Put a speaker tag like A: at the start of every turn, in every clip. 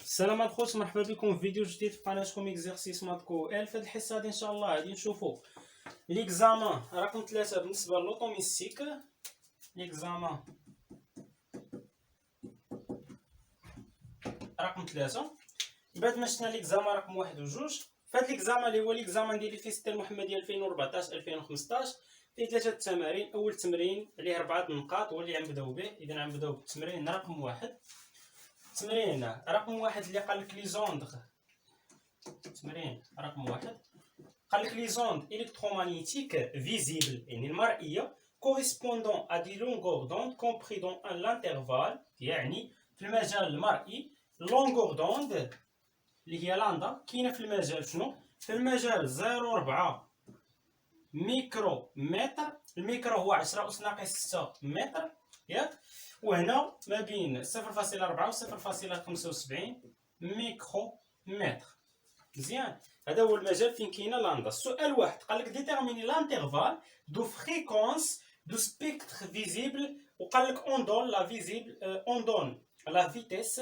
A: السلام عليكم خوت، مرحبا بكم في فيديو جديد في قناتكم اكزرسيس ماتكو ال. في هذه الحصه هذه ان شاء الله غادي نشوفوا ليكزامان رقم 3 بالنسبه للوطوميستيك. ليكزامان رقم 3 بعد ما شفنا ليكزامان رقم 1 و 2. فهاد ليكزامان اللي هو ليكزامان ديال الفيستيل المحمديه 2014 2015 فيه 3 التمارين. اول تمرين عليه 4 النقاط هو اللي غنبداو به. اذا غنبداو بالتمرين رقم 1. تمرين رقم 1 اللي قال لك لي زوند. تمرين رقم 1 قال لك لي زوند الكترومagnétique فيزيبل يعني المرئيه correspondant à des longueurs d'onde compris dans l'intervalle، يعني في المجال المرئي longueur d'onde اللي هي لاندا كاينه في المجال شنو؟ في المجال 0.4 ميكرو متر. الميكرو هو 10 أس ناقص 6 متر ياك، وهنا ما بين 0.4 و 0.75 ميكرو متر. مزيان، هذا هو المجال فين كاينه لاندا. السؤال واحد قال لك ديتيرميني لانترفال دو فريكونس دو سبيكتر فيزيبل، وقال لك اون دون لا فيزيبل اون دون لا فيتيس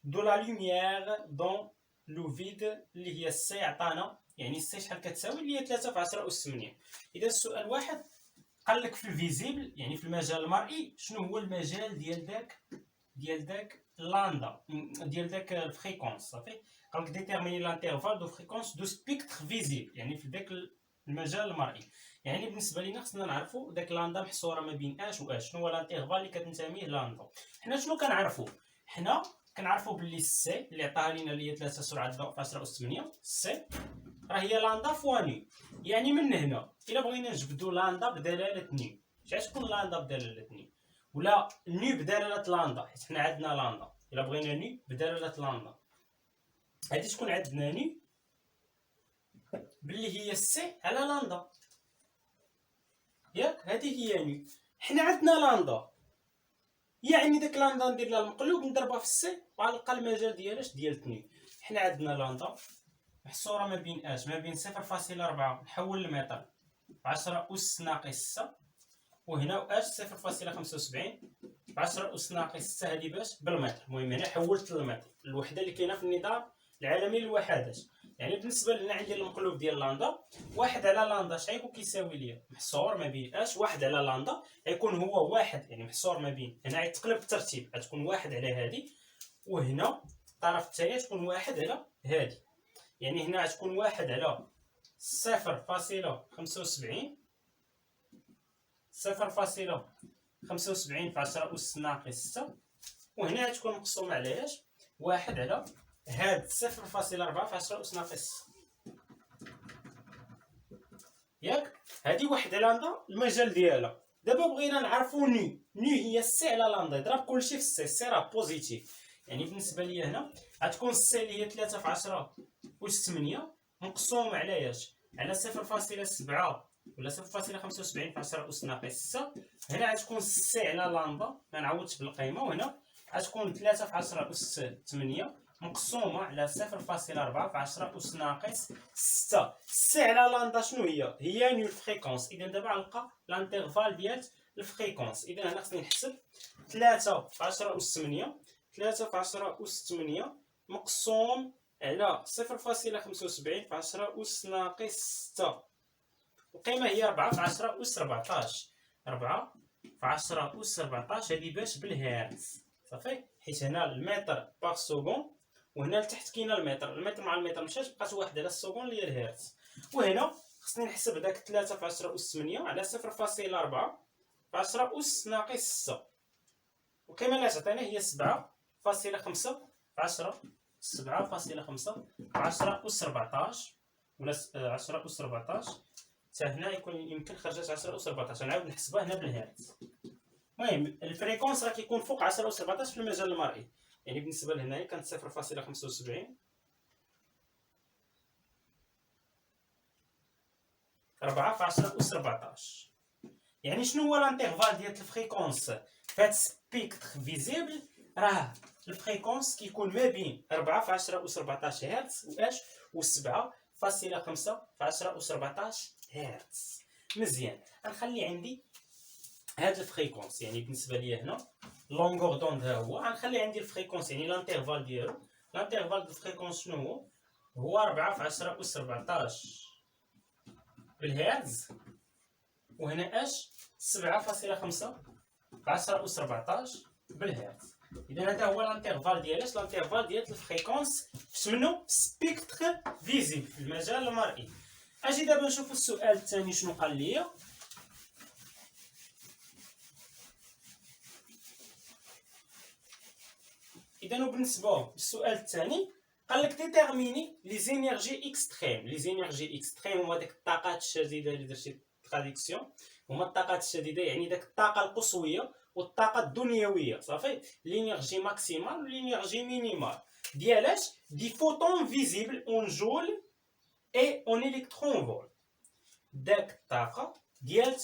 A: دو لا لوميير دون لو فيد اللي هي السي. عطانا يعني السي شحال كتساوي اللي هي 3 في 10 أس 8. اذا السؤال واحد قال لك في الفيزيبل يعني في المجال المرئي شنو هو المجال ديال داك لاندا ديال داك الفريكونس. صافي، قال لك ديتيرميني لانترفال دو فريكونس دو سبيكتر فيزيبل يعني في داك المجال المرئي. يعني بالنسبه لينا خصنا نعرفوا داك لاندا محصوره ما بين اش و اش. شنو هو لانترفال اللي كتنتمي لاندا؟ حنا شنو كنعرفوا؟ حنا كنعرفوا باللي السي اللي عطاها لينا اللي هي 3 سرعه الضوء في 10 أس 8 السي راه هي لاندا فوا ني. يعني من هنا الا بغينا نجبدوا لاندا بدلاله ني، اش غتكون لاندا بدلاله ني؟ ولا ني بدلاله لاندا، حيت حنا عندنا لاندا. الا بغينا ني بدلاله لاندا غادي تكون عندنا ني باللي هي السي على لاندا ياك. هذه هي ني، حنا عندنا لاندا يعني داك لاندا ندير لها المقلوب نضربها في السي وغنلقى المجال ديالاش ديال 2. حنا عندنا لاندا محصوره ما بين اش؟ ما بين 0.4 نحول المتر 10 أس ناقص 6، وهنا اش 0.75 10 أس ناقص 6. هادي باش بالمتر. المهم هنا حولت للمتر الوحده اللي كاينه في النظام العالمي للوحدات. يعني بالنسبه لنا عندي المقلوب ديال لاندا، واحد على لاندا اش غيكون كيساوي ليا؟ محصور ما بين اش واحد على لاندا غيكون هو واحد، يعني محصور ما بين هنا غيتقلب الترتيب غتكون واحد على هادي، وهنا الطرف الثاني تكون واحد على هادي. يعني هنا غتكون واحد على 0.75 0.75 في 10 أس ناقص 6، وهنا غتكون مقسومه على اش؟ واحد على هاد 0.4 في 10 أس ناقص 6 ياك. هادي واحد على لاندا المجال ديالها. دابا بغينا نعرفو ني هي السي على لاندا. يضرب كلشي في السي. السي راه بوزيتيف، يعني بالنسبه ليا هنا غتكون السي اللي هي 3 في 10 أس 8 مقسوم على اش؟ على 0.7 ولا 0.75 في 10 أس ناقص 6. هنا غتكون السي على لاندا ما نعوضش بالقيمه، وهنا غتكون 3 في 10 أس 8 مقسومه على 0.4 في 10 أس ناقص 6. السي على لاندا شنو هي؟ هي نيو الفريكونس. اذا دابا غنلقى لانترفال ديال الفريكونس. اذا هنا خصني نحسب 3 في 10 أس 8 3 في 10 أس 8 مقسوم على 0.75 في 10 أس ناقص 6. القيمة هي 4 في 10 أس 14. 4 في 10 أس 14 هذه باش بالهرتز. صافي، حيت هنا المتر باغ سكون وهنا لتحت كاين المتر. المتر مع المتر مشات بقات واحد على السكون اللي هي الهرتز. وهنا خصني نحسب داك 3 في 10 أس 8 على 0.4 في 10 أس ناقص 6. القيمة اللي عطينا هي 7.5 في 10 7.5 في 10 أس 14 ولا 10 أس 14. حتى هنا يمكن خرجت 10 أس 14. نعاود نحسبها هنا بالهرتز. المهم الفريكونس راه كيكون فوق 10 أس 14 في المجال المرئي. يعني بالنسبه لهنايا كانت 0.75 4 في 10 أس 14. يعني شنو هو لانترفال ديال الفريكونس فهاد سبيكتر فيزيبل؟ راه الفريكونس كيكون ما بين 4 في 10 أس 14 هرتز واش و 7.5 في 10 أس 14 هرتز. مزيان، غنخلي عندي هاد الفريكونس. يعني بالنسبه ليا هنا لونغور دوند ها هو، غنخلي عندي الفريكونس يعني لانترفال ديالو. الانترفال دو فريكونس شنو هو 4 في 10 أس 14 بالهرتز، وهنا اش 7.5 في 10 أس 14 بالهرتز. إذا هذا هو الانترفال ديال الانترفال ديال الفريكونس فاش منو سبيكتر فيزيبل في المجال المرئي. اجي دابا نشوفو السؤال الثاني شنو قال لي. إذا بالنسبة للسؤال الثاني قال لك ديتيرميني لي زينيرجي اكستريم. لي زينيرجي اكستريم هما داك الطاقات الشديدة اللي درتي تراديكسيون، هما الطاقات الشديدة يعني داك الطاقة القصوية والطاقة الدنيوية. صافي لينيرجي ماكسيمال ولينيرجي مينيمال ديالاش دي فوتون فيزيبل اون جول اي اون الكترون فولت. داك الطاقة ديال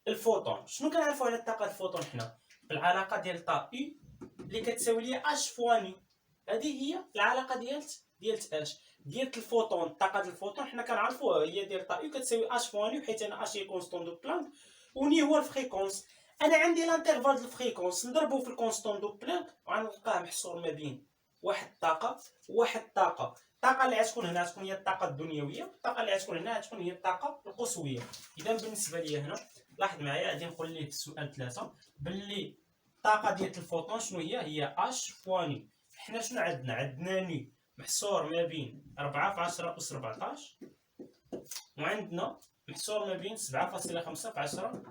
A: الفوتون شنو كنعرفو على الطاقة الفوتون حنا؟ بالعلاقة ديال طا اي اللي كتساوي لي اش فوا ني. هذه هي العلاقه ديال اش ديال الفوتون. الطاقه ديال الفوتون حنا كنعرفوها هي ديال طا يو كتساوي اش فوا ني، حيت انا اش هي كونستون دو بلانك وني هو الفريكونس. انا عندي الانترفال ديال الفريكونس نضربو في الكونستون دو بلانك وغنلقاه محصور ما بين واحد الطاقه وواحد الطاقه. الطاقه اللي غتكون هنا تكون هي الطاقه الدنيويه، الطاقه اللي غتكون هنا تكون هي الطاقه القصويه. اذا بالنسبه لي هنا لاحظ معايا غادي نقول ليه في السؤال 3 باللي الطاقه ديال الفوتون شنو هي اش فوا ني. حنا شنو عندنا ني محصور ما بين 4 في 10 أس 14 وعندنا محصور ما بين 7.5 في 10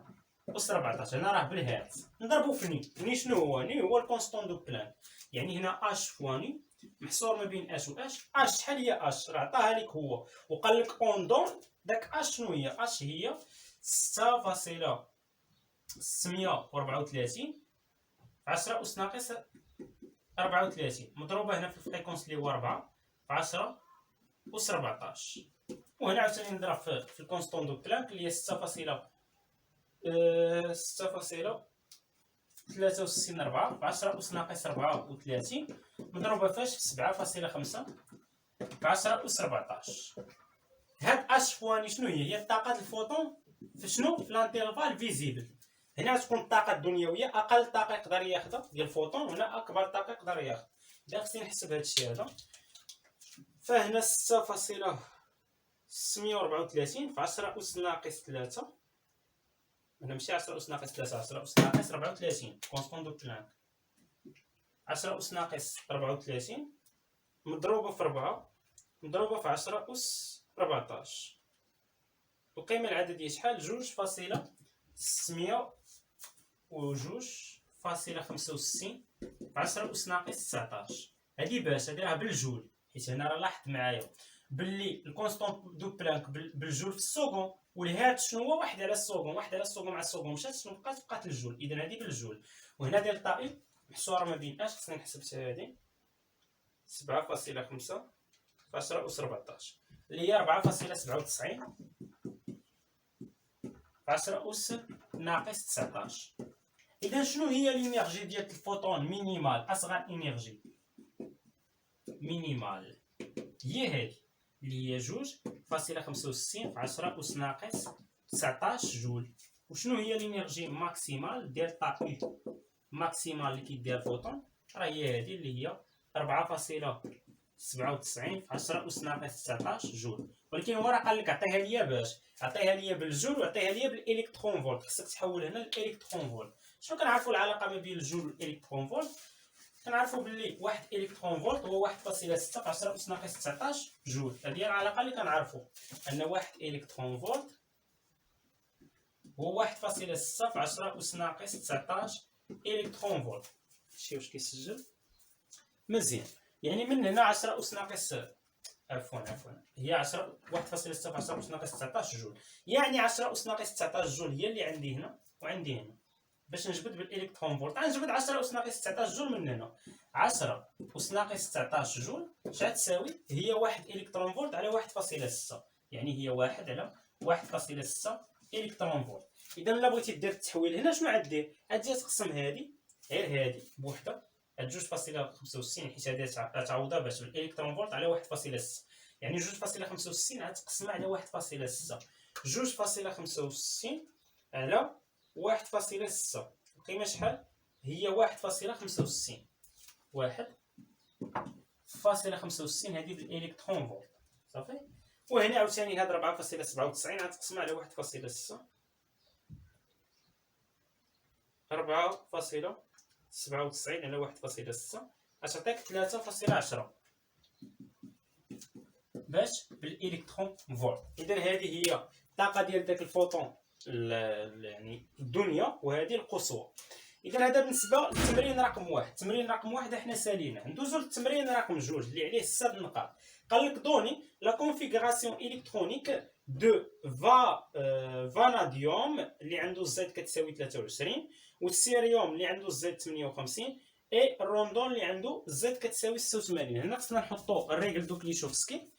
A: أس 14. هنا راه بالهرتز نضربو في ني شنو هو؟ ني هو الكونستون دو بلان، يعني هنا اش فوا ني محصور ما بين اش و اش شحال هي اش؟ راه عطاها لك هو وقال لك اون دون داك اش شنو هي؟ اش هي 6.634 10 أس ناقص 34 مضروبة هنا في الفريكونس اللي هو 4 في 10 أس 14. وهنا عاوتاني نضرب في الكونستون دو بلانك اللي هي 6.63 4 في 10 أس ناقص 34 مضروبة فاش في 7.5 في 10 أس 14. هاد اش فواني شنو هي الطاقة الفوتون في شنو؟ في الانترفال فيزيبل. هنا تكون الطاقة الدنيوية أقل طاقة يقدر ياخدها ديال الفوتون، وهنا أكبر طاقة يقدر ياخد. إذا خصني نحسب هادشي هذا فهنا 6.634 في 10 أس ناقص 3. هنا ماشي 10 أس ناقص 3، 10 أس ناقص 34 كونستون دو بلانك. 10 أس ناقص 34 مضروبة في 4 مضروبة في 10 أس 14. القيمة العددية شحال؟ 2.602.65 في 10 أس ناقص 19. هادي باش هادي راه بالجول، حيت هنا راه لاحظت معايا باللي الكونستون دو بلانك بالجول في السكون، والهات شنو هو؟ واحد على السكون، واحد على السكون مع السكون مشات شنو بقات الجول. اذا هادي بالجول، وهنا ديال طائي محصوره ما بين اش خصني نحسب حتى هادي 7.5 في 10 أس 14 اللي هي 4.97 في 10 أس ناقص 19. إذا شنو هي الإنرجي ديال الفوتون مينيمال؟ أصغر إنرجي مينيمال هي هادي اللي هي 2.65 في 10 أس ناقص 19 جول. وشنو هي الإنرجي ماكسيمال ديال طاقي ماكسيمال اللي كيدير الفوتون؟ راه هي هادي اللي هي 4.97 في 10 أس ناقص 19 جول. ولكن هو راه قال لك عطيها ليا باش عطيها ليا بالجول وعطيها ليا بالالكترون فولت. خصك تحول هنا للالكترون فولت. شنو كنعرفوا العلاقه ما بين الجول والالكترون فولت؟ كنعرفوا باللي واحد الكترون فولت هو 1.6 في 10 أس ناقص 19 جول. هذه هي العلاقه اللي كنعرفوا ان واحد الكترون فولت هو 1.6 في 10 أس ناقص 19 الكترون فولت. شي واش كيسجل مزيان؟ يعني من هنا 10 أس ناقص عفوا هي 10 1.6 في 10 أس ناقص 19 جول، يعني 10 أس ناقص 19 جول هي اللي عندي هنا وعندي هنا. باش نجبد بالالكترون فولت غنجبد 10 أس ناقص 19 جول من هنا. 10 أس ناقص 19 جول شحال تساوي؟ هي 1 الكترون فولت على 1.6، يعني هي 1 على 1.6 الكترون فولت. اذا الا بغيتي دير التحويل هنا شنو غدير؟ غادي تقسم هذه غير هذه بوحده 2.65 حيت هذه تعوضها باش بالالكترون فولت على 1.6، يعني 2.65 غتقسمها على 1.6. 2.65 على 1.6 القيمه شحال؟ هي 1.65. 1 فاصلة 65 هذه بالالكترون فولت صافي. وهنا عاوتاني هاد 4.97 غتقسمها على 1.6 4.97 على 1.6 غتعطيك 3.10 باش بالالكترون فولت. اذا هذه هي الطاقه ديال داك الفوتون يعني الدنيا، وهذه القصوى. اذا هذا بالنسبه للتمرين رقم 1. التمرين رقم 1 حنا سالينا. ندوزو للتمرين رقم 2 اللي عليه 6 النقاط. قال لك دوني لا كونفيغوراسيون الكترونيك دو فاناديوم اللي عنده الزيت كتساوي 23 والسيريوم اللي عنده الزيت 58 اي الروندون اللي عنده الزيت كتساوي 86. هنا خصنا نحطو الريغل دو كليشوفسكي.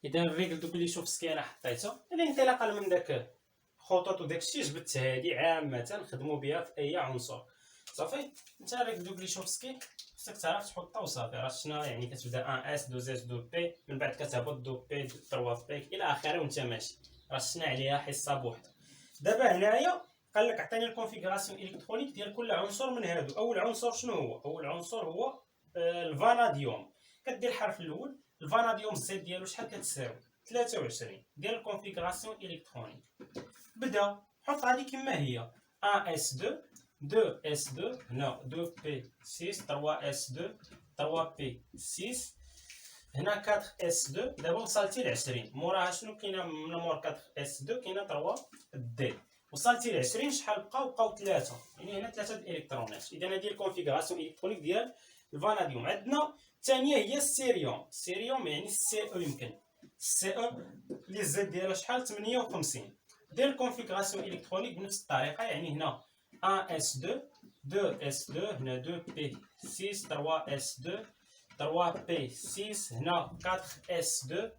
A: اذا الريغل دو كليشوفسكي انا حطيتها الانطلاقا من داك خطوط وداكشي جبت هادي عامه نخدموا بها في اي عنصر صافي. انت الريغل دو كليشوفسكي خصك تعرف تحطها وصافي. راه شنا يعني كتبدا 1 اس 2 اس 2 بي من بعد كتهبط 2 بي 3 بي الى اخره وانت ماشي. راه شنا عليها حصه بوحدها. دابا هنايا قال لك عطيني الكونفيغوراسيون الكترونيك ديال كل عنصر من هادو. اول عنصر شنو هو؟ اول عنصر هو الفاناديوم. كدير الحرف الاول الفاناديوم الزيت ديالو شحال كتساوي 23 ديال الكونفيغوراسيون الكترونيك. بدا حط هذه كما هي 1 اس 2 2 اس 2 هنا 2 بي 6 3 اس 2 3 بي 6 هنا 4 اس 2. دابا وصلتي ل 20 موراها شنو كاينه من مور 4 اس 2 كاينه 3 دي. وصلتي ل 20 شحال بقاو 3 يعني هنا 3 الالكترونات. اذا هذه الكونفيغوراسيون الكترونيك ديال الفاناديوم. عندنا الثانيه هي السيريوم. السيريوم يعني السي او يمكن السي او اللي الزد ديالها شحال 58. دير الكونفيغوراسيون الكترونيك بنفس الطريقه يعني هنا 1 اس 2 2 اس 2 هنا 2 بي 6 3 اس 2 3 بي 6 هنا 4 اس 2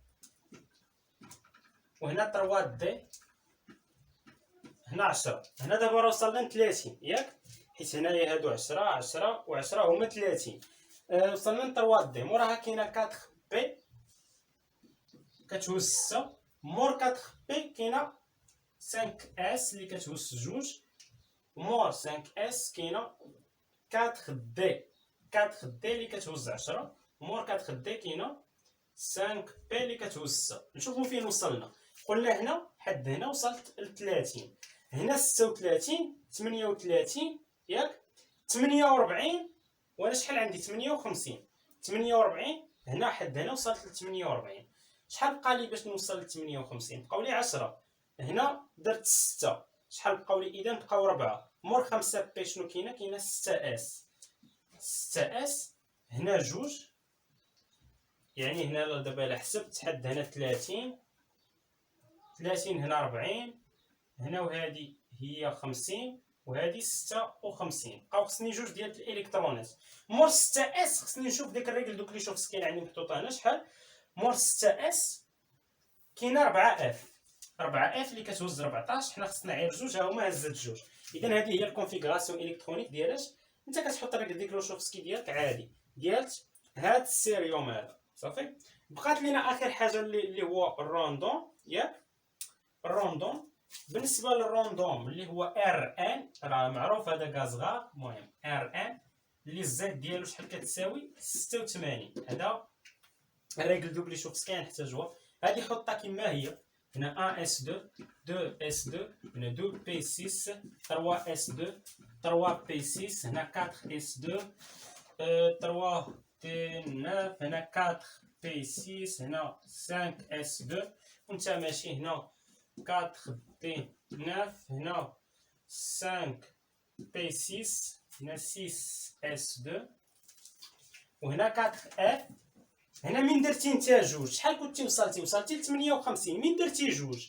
A: وهنا 3 دي هنا 10. هنا دابا راه وصلنا ل 30 ياك حيت هنايا هادو 10 10 و10 هما 30. وصلنا ل 3 دي. موراها كاينه 4 بي كتهز 6. مور 4 بي كاينه 5 اس اللي كتهز 2. مور 5 اس كاينه 4 دي 4 دي اللي كتهز 10. مور 4 دي كاينه 5 بي اللي كتهز 6. نشوفوا فين وصلنا. قلنا هنا حد هنا وصلت ل 30. هنا 36 38 ياك 48 وانا شحال عندي 58 48 هنا حد هنا وصلت ل 48. شحال بقى لي باش نوصل ل 58؟ بقاو لي 10. هنا درت 6 شحال بقاو لي؟ اذا بقاو 4. مور 5 بي شنو كاينه؟ كاينه 6 اس 6 اس هنا 2 يعني هنا دابا الا حسبت حد هنا 30 هنا 40 هنا وهذه هي 50 وهذه 56. بقاو خصني 2 ديال الالكترونات. مور 6 اس خصني نشوف ديك الريغل دو كليشوفسكي اللي عندي محطوطه هنا شحال. مور 6 اس كاينه 4 اف 4 اف اللي كتهز 14. حنا خصنا غير 2 ها هما هزت 2. اذا هذه هي الكونفيغوراسيون الكترونيك ديالاش. انت كتحط الريغل دو كليشوفسكي ديالك عادي ديالت هاد السيريوم هذا صافي. بقات لينا اخر حاجه اللي هو الروندون ياك. الروندون بالنسبه للروندوم اللي هو ار ان راه معروف هذا غاز غار. المهم ار ان اللي الزيت ديالو شحال كتساوي 86. هذا الريغل دو كليشوفسكي نحتاجوها. هذه حطها كما هي هنا 1 اس 2 2 اس 2 هنا 2 بي 6 3 اس 2 3 بي 6 هنا 4 اس 2 3 بي 9 هنا 4 بي 6 هنا 5 اس 2 وانت ماشي هنا 4 بي 9 هنا 5 بي 6 هنا 6 اس 2 وهنا 4 اف. هنا من درتي نتا 2 شحال كنتي وصلتي ل 58. من درتي 2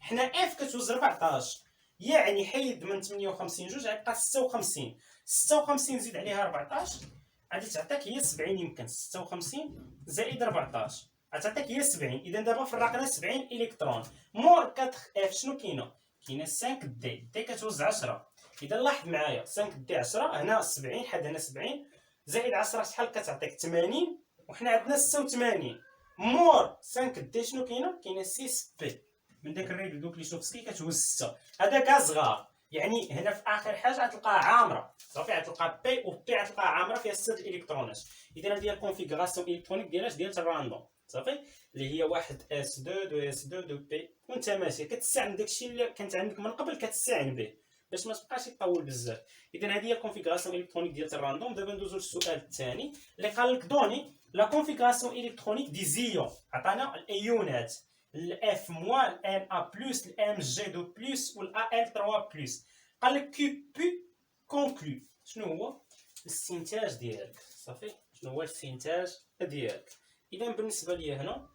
A: حنا اف كتوز 14 يعني حيد من 58 2 غيبقى 56. 56 زيد عليها 14 غادي تعطيك هي 70. يمكن 56 زائد 14 غتعطيك هي 70. اذا دابا فرقنا 70 الكترون. مور 4 اف شنو كاينه؟ كاينه 5 دي. دي كتوز 10. اذا لاحظ معايا 5 دي 10 هنا 70 حد هنا 70 زائد 10 شحال كتعطيك 80 وحنا عندنا 86. مور 5 دي شنو كاينه؟ كاينه 6 بي من داك الريغل دو كليشوفسكي كتهز 6. هذا غاز غار يعني هنا في اخر حاجه غتلقاها عامره صافي، غتلقى بي و بي غتلقاها عامره فيها 6 الالكترونات. اذا هذه هي الكونفيغوراسيون الكترونيك ديال الراندوم صافي، اللي هي 1 اس 2 2 اس 2 2 بي، وانت ماشي كتستعمل داكشي اللي كانت عندك من قبل كتستعين به باش ما تبقاش يطول بزاف. اذا هذه هي الكونفيغوراسيون الكترونيك ديال الراندوم. دابا ندوزو للسؤال الثاني اللي قال لك دوني لا كونفيغوراسيون الكترونيك دي زيون. عطانا الايونات الاف موان الان ا بلس الام جي 2 بلس والا ال 3 بلس. قال لك كي بي كونكلو، شنو هو الاستنتاج ديالك صافي، شنو هو الاستنتاج ديالك. اذا بالنسبه لي هنا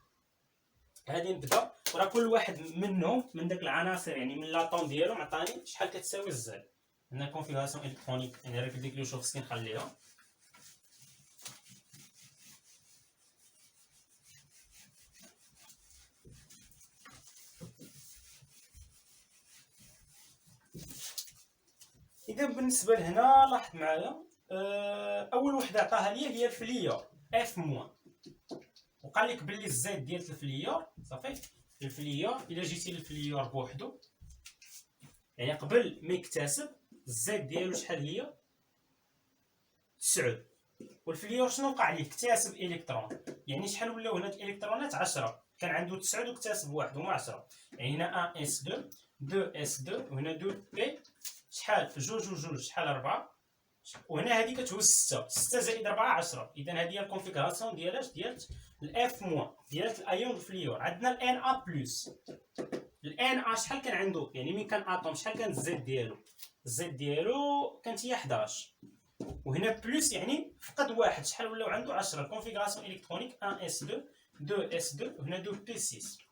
A: غادي نبدا، وراه كل واحد منهم من داك العناصر يعني من لاطوم ديالهم عطاني شحال كتساوي الزد. هنا كونفيغوراسيون الكترونيك يعني راه ديك لي شوف سكي نخليها. اذا بالنسبه لهنا لاحظ معايا اول وحده عطاها لي هي الفليور اف موان، وقال لك بلي الزيت ديال الفليور صافي. الفليور الا جيتي للفليور بوحدو يعني قبل ما يكتسب الزيت ديالو شحال هي 9، والفليور شنو وقع ليه اكتسب الكترون، يعني شحال ولاو هنا الالكترونات 10. كان عنده 9 واكتسب واحد هما 10، يعني هنا 1 اس 2 2 اس 2 وهنا 2 بي شحال جوج وجوج شحال 4، وهنا هذه كتهز 6 6 زائد 4 10. اذا هذه هي الكونفيغوراسيون ديال الاف موان ديال الايون فليور. عندنا الان ا بلس، الان ا شحال كان عنده يعني مين كان اتوم شحال كان الزد ديالو، الزد ديالو كانت هي 11، وهنا بلس يعني فقد واحد شحال ولاو عنده 10. الكونفيغوراسيون الكترونيك 1 اس 2 2 اس 2 وهنا 2 بي 6.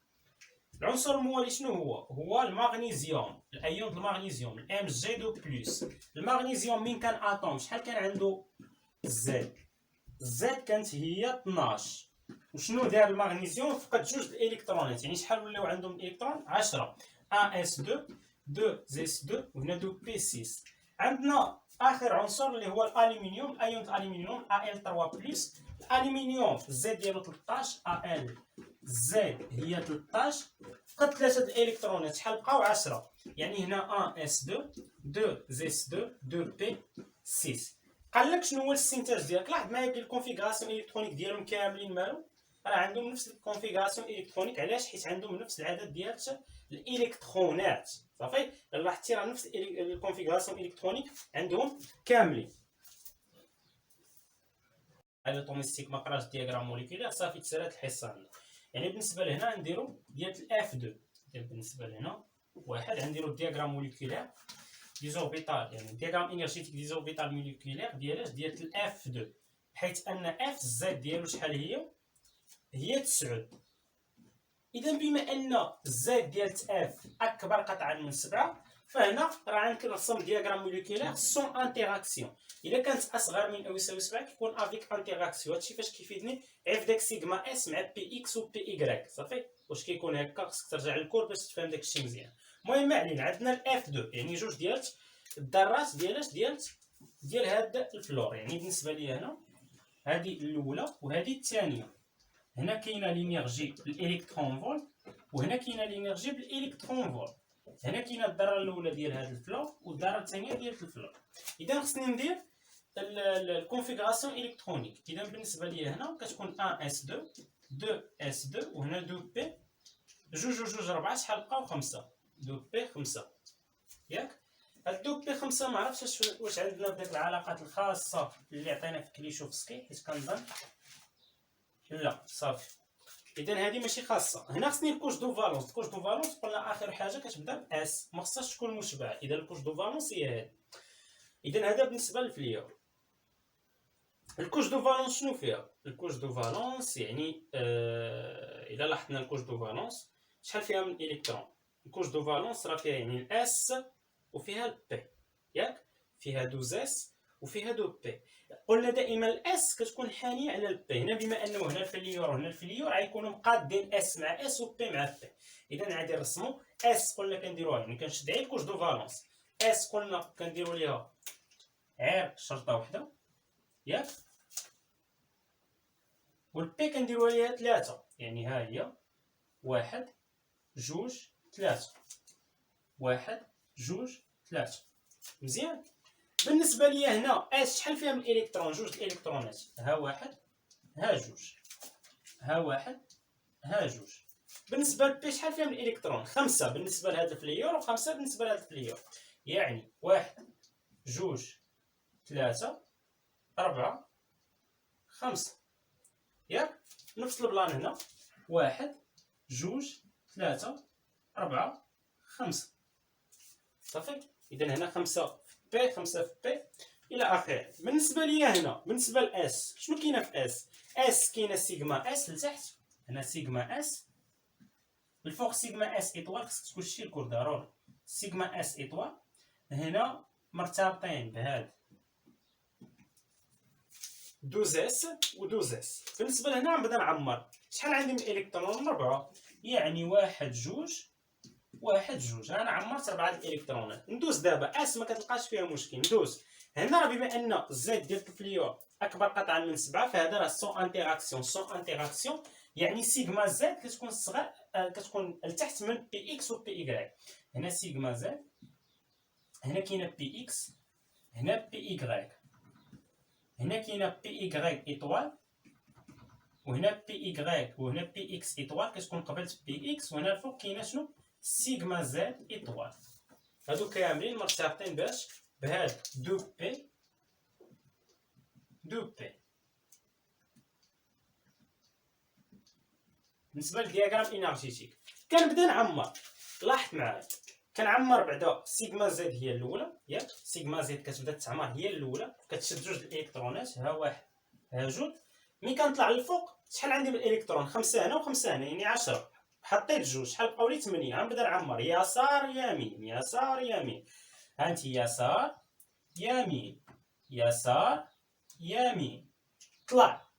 A: العنصر الموالي شنو هو المغنيسيوم، الايون المغنيسيوم الام جي 2 بلس. المغنيسيوم مين كان اتوم شحال كان عنده الزد، الزد كانت هي 12. وشنو دار المغنيسيوم فقد جوج الالكترونات، يعني شحال ولاو عندهم الالكترون 10 1 اس 2 2 اس 2 وهنا 2 بي 6. عندنا اخر عنصر اللي هو الالومنيوم، الايون الالومنيوم ال 3 بلس. الالومنيوم الزد ديالو 13 ال زد هي 13 فقد 3 الالكترونات شحال بقاو 10، يعني هنا 1 اس 2 2 اس 2 2 بي 6. قال لك شنو هو الاستنتاج ديالك. لاحظ معايا بلي الكونفيغوراسيون الكترونيك ديالهم كاملين مالو راه عندهم نفس الكونفيغوراسيون الكترونيك. علاش؟ حيت عندهم نفس العدد ديال الالكترونات صافي. لاحظتي راه نفس الكونفيغوراسيون الكترونيك عندهم كاملين. على توميستيك ما قراش دياغرام موليكولير صافي تسالات الحصه عندنا. يعني بالنسبه لهنا نديرو ديال الاف 2 بالنسبه لهنا واحد غنديرو الدياغرام موليكولير ديزوربيتال، يعني دياغرام انرجيتيك ديزوربيتال موليكولير ديالاش ديال الاف 2، حيت ان اف الزد ديالو شحال هي 9. اذا بما ان الزد ديال اف اكبر قطعا من 7 فهنا راه غنرسم دياغرام موليكولير سون انتراكسيون. الا كانت اصغر من او يساوي 7 كيكون افيك انتراكسيون. هادشي فاش كيفيدني عرف داك سيغما اس مع بي اكس و بي ايكغيك صافي. واش كيكون هكا خصك ترجع للكور باش تفهم داكشي مزيان. المهم ما علينا، عندنا الاف 2 يعني جوج ديال الذرات ديال هاد الفلور. يعني بالنسبه لي هنا هذه الاولى وهذه الثانيه، هنا كاينه لينيرجي بالالكترون فولت وهنا كاينه لينيرجي بالالكترون فولت. هنا كاينه الذره الاولى ديال هذا الفلور والذره الثانيه ديال الفلور. اذا خصني ندير الكونفيغوراسيون الكترونيك. اذا بالنسبه لي هنا كتكون 1 اس 2 2 اس 2 وهنا 2 بي جوج جوج 4 شحال بقاو 5 2 بي 5 ياك. هاد 2 بي 5 ما عرفتش واش عندنا بداك العلاقات الخاصه اللي عطينا في كليشوفسكي، حيت كنظن لا صافي. اذا هذه ماشي خاصه. هنا خصني الكوش دو فالونس. الكوش دو فالونس قلنا اخر حاجه كتبدا باس، ما خصهاش تكون مشبعه. اذا الكوش دو فالونس هي هذه. اذا هذا بالنسبه للفليور. الكوش دو فالونس شنو فيها؟ الكوش دو فالونس يعني اذا لاحظنا الكوش دو فالونس شحال فيها من الكترون. الكوش دو فالونس راه فيها يعني الاس وفيها البي ياك، فيها 2 اس وفيها 2 بي. قلنا دائما الاس كتكون حانيه على البي. هنا بما انه هنا الفليور وهنا الفليور غيكونوا مقادين اس مع اس وبي مع بي. اذا غادي نرسموا اس قلنا كنديروها يعني كنشد غير الكوش دو فالونس. اس قلنا كنديروا ليها غير شرطه وحده ياك، والبي كنديروها ليها 3 يعني ها هي 1 2 3 1 2 3. مزيان. بالنسبه ليا هنا اس شحال فيها من الالكترون؟ جوج الالكترونات، ها واحد ها جوج، ها واحد ها جوج. بالنسبه لبي شحال فيها من الالكترون؟ 5 بالنسبه لهذا الفليور و5 بالنسبه لهذا الفليور، يعني 1 2 3 4 5. ياك نفس البلان هنا 1 2 3 4 5 صافي. اذا هنا 5 في بي 5 في بي الى اخره. بالنسبه ليا هنا بالنسبه لاس شنو كاينه في اس؟ اس كاينه سيغما اس لتحت، هنا سيغما اس الفوق، سيغما اس ايطوال خصك تكون شي الكور ضروري، سيغما اس ايطوال هنا مرتبطين بهاد 12 اس و 12 اس. بالنسبه لهنا غنبدا نعمر، شحال عندي من الالكترون؟ 4، يعني 1 2 1 2. انا عمرت 4 الالكترونات. ندوز دابا اس ما كتلقاش فيها مشكل، ندوز هنا راه بما ان الزيت ديال الفليور اكبر قطعا من 7 فهذا راه سون انتيراكسيون، سون انتيراكسيون يعني سيغما زد كتكون صغار كتكون لتحت من بي اكس و بي ايكغيك. هنا سيغما زد، هنا كاينه بي اكس، هنا بي ايكغيك، هنا كاينه بي ايكغيك ايطوال، وهنا بي ايكغيك، وهنا بي اكس ايطوال كتكون قبلت بي اكس، وهنا الفوق كاينه شنو؟ سيغما زد ايطوال. هادو كاملين مرتبطين باش بهاد دو بي دو بي. بالنسبه للدياغرام انرجيتيك كنبدا نعمر، لاحظ معايا كنعمر بعدا سيغما زد هي الاولى، ياك سيغما زد كتبدا تعمر هي الاولى، كتشد جوج الالكترونات، ها واحد ها جوج. ملي كنطلع للفوق شحال عندي من الالكترون؟ 5 هنا و5 هنا يعني 10. حطيت جوج شحال بقاو لي 8. غنبدا نعمر يسار يمين يسار يمين، هانتي يسار يمين يسار يمين، طلع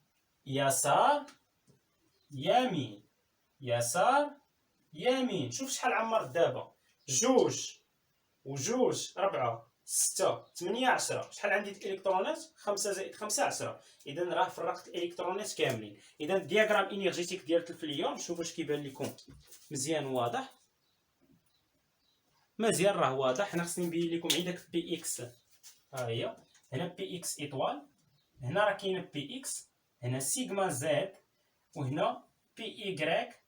A: يسار يمين يسار يمين. شوف شحال عمرت دابا، جوج وجوج 4 6 8 10. شحال عندي الالكترونات؟ 5 زائد 5 10. اذا راه فرقت الالكترونات كاملين. اذا الدياغرام انرجيتيك ديال الفليور نشوف واش كيبان لكم مزيان واضح. مزيان راه واضح. انا خصني نبين لكم عندك بي اكس، ها هي هنا بي اكس ايطوال، هنا راه كاينه بي اكس، هنا سيغما زد، وهنا بي ايكغيك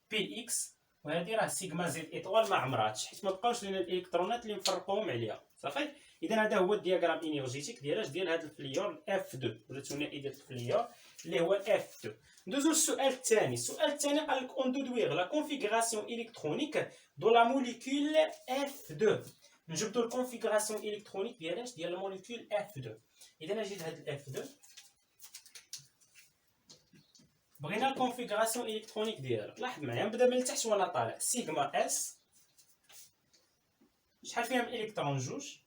A: بي اكس، وهذه راه سيغما زد ايطوال ما عمراتش حيت ما بقاوش لنا الالكترونات اللي نفرقوهم عليها صافي. اذا هذا هو الدياغرام انرجيتيك ديال هذا الفليور اف 2 ولا الثنائي ديال الفليور اللي هو اف 2. ندوزو للسؤال الثاني. السؤال الثاني قال لك اون دودويغ لا كونفيغوراسيون الكترونيك دو لا موليكول اف 2. نجبدو الكونفيغوراسيون الكترونيك ديال ديال الموليكول اف 2. اذا نجي لهاد الاف 2 بغينا الكونفيغوراسيون الكترونيك ديالها. لاحظ معايا نبدا من التحت وانا طالع، سيغما اس شحال فيها من الكترون؟ جوج.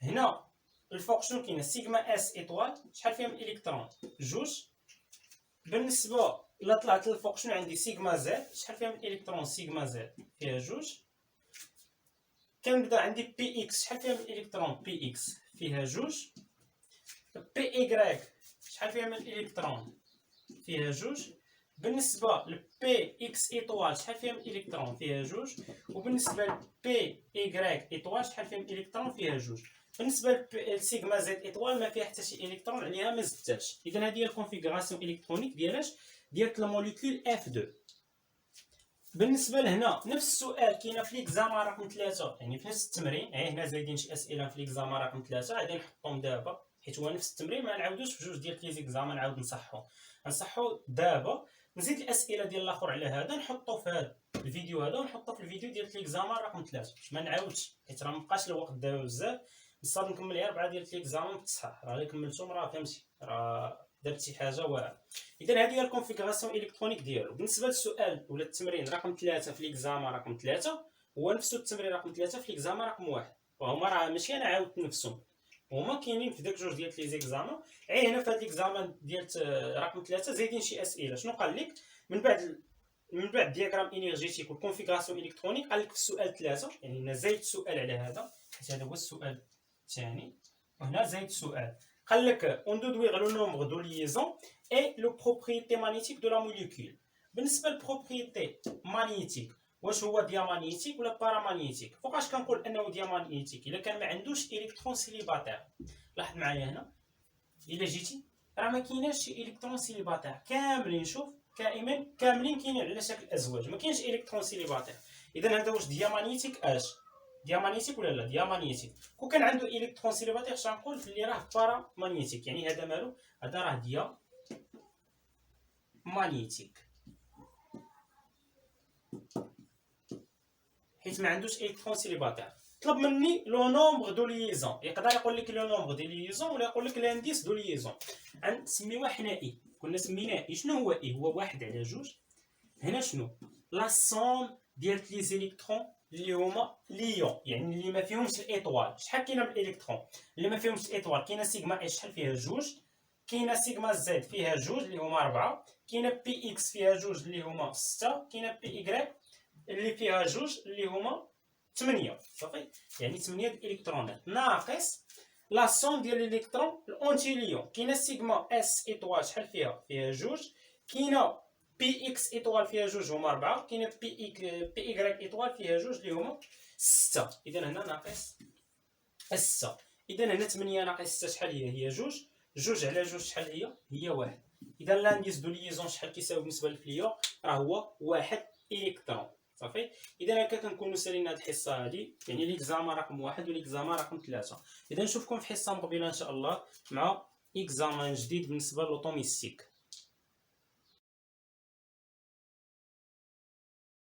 A: هنا الفوق شنو كاينه؟ سيغما اس ايطوال شحال فيها من الكترون؟ جوج. بالنسبه الا طلعت للفوق شنو عندي؟ سيغما زد شحال فيها من الكترون؟ سيغما زد فيها جوج. كنبدا عندي بي اكس شحال فيها من الكترون؟ بي اكس فيها جوج. بي ايكغيك شحال فيها من الكترون؟ فيها جوج. بالنسبه لبي اكس ايطوال شحال فيها من الكترون؟ فيها جوج. وبالنسبه لبي ايكغيك ايطوال شحال فيها من الكترون؟ فيها جوج. بالنسبه لسيغما زد ايطوال ما فيها حتى شي الكترون عليها ما زدتاش. اذا هذه هي الكونفيغوراسيون الكترونيك ديال الموليكول اف 2. بالنسبه لهنا نفس السؤال كاينه في ليكزاما رقم 3، يعني في نفس التمرين. هنا زايدين شي اسئله في ليكزاما رقم 3 غادي نحطهم دابا حيت هو نفس التمرين، ما نعاودوش في جوج ديال لي زيكزاما نعاود نصحو دابا. نزيد الاسئله ديال الاخر على هذا نحطو في هذا الفيديو هذا ونحطو في الفيديو ديال ليكزاما رقم 3 ما نعاودش حيت راه مابقاش الوقت دابا بزاف. نصاد نكمل غير 4 ديال ليكزاما بالصحاح، راه الا كملتهم راه فهمتي راه درت شي حاجه واعره. اذا هذه هي الكونفيغوراسيون الكترونيك ديالو. بالنسبه للسؤال ولا التمرين رقم 3 في ليكزاما رقم 3 هو نفس التمرين رقم 3 في ليكزاما رقم 1، وهما راه ماشي انا عاودت نفسهم، هما كاينين في داك جوج ديال لي زيكزامان. هنا في هاد ليكزامان ديال رقم 3 زايدين شي اسئله. شنو قال لك من بعد الدياغرام انرجيتيك والكونفيغوراسيون الكترونيك؟ قال لك في السؤال 3، يعني هنا زايد سؤال على هذا حيت هذا هو السؤال الثاني، وهنا زايد سؤال. قال لك on déduire le nombre de liaisons et le propriété magnétique de la molécule. بالنسبه للبروبريتي مانيتيك واش هو ديامانيتيك ولا بارامانيتيك. فوقاش كنقول انه ديامانيتيك؟ الا كان ما عندوش الكترون سيليباتير. لاحظ معايا هنا، الا جيتي راه ما كايناش شي الكترون سيليباتير كاملين. شوف كائما كاملين كاينين على شكل ازواج، ما كاينش الكترون سيليباتير. اذا هذا واش ديامانيتيك؟ اش ديامانيتيك ولا لا ديامانيتيك؟ كون كان عنده الكترون سيليباتير اش غنقول اللي راه بارامانيتيك، يعني هذا مالو، هذا راه ديامانيتيك حيت ما عندوش الكترون سيليباتير. طلب مني لو نومبر دو ليزون، يقدر يقول لك لو نومبر دو ليزون ولا يقول لك لانديس دو ليزون. غنسميوه حنا اي. كنا سميناه اي. شنو هو اي؟ هو واحد على جوج. هنا شنو؟ لا سوم ديال لي زيليكترون اللي هما ليون، يعني اللي ما فيهمش الايطوال. شحال كاينه من الالكترون اللي ما فيهمش الايطوال؟ كاينه سيغما اش شحال فيها؟ جوج. كاينه سيغما زد فيها جوج اللي هما 4. كاينه بي اكس فيها جوج اللي هما 6. كاينه بي ايكغيك اللي فيها جوج اللي هما 8. صافي، يعني 8 الالكترونات ناقص لا سوم ديال الالكترون الاونتي ليون. كاينه سيغما اس ايطوال شحال فيها؟ فيها جوج. كاينه بي اكس ايطوال فيها جوج هما 4. كاينه بي ايكغيك ايطوال فيها جوج اللي هما 6. اذا هنا ناقص 6. اذا هنا 8 ناقص 6 شحال هي؟ هي جوج. جوج على جوج شحال هي؟ هي واحد. اذا لانديس دو ليزون شحال كيساوي بالنسبه للفليون؟ راه هو واحد الكترون. صافي، اذا هكا كنكونوا سالينا هذه الحصه هذه، يعني ليكزاما رقم 1 وليكزاما رقم 3. اذا نشوفكم في حصه مقبله ان شاء الله مع اكزامان جديد بالنسبه للوطوميستيك.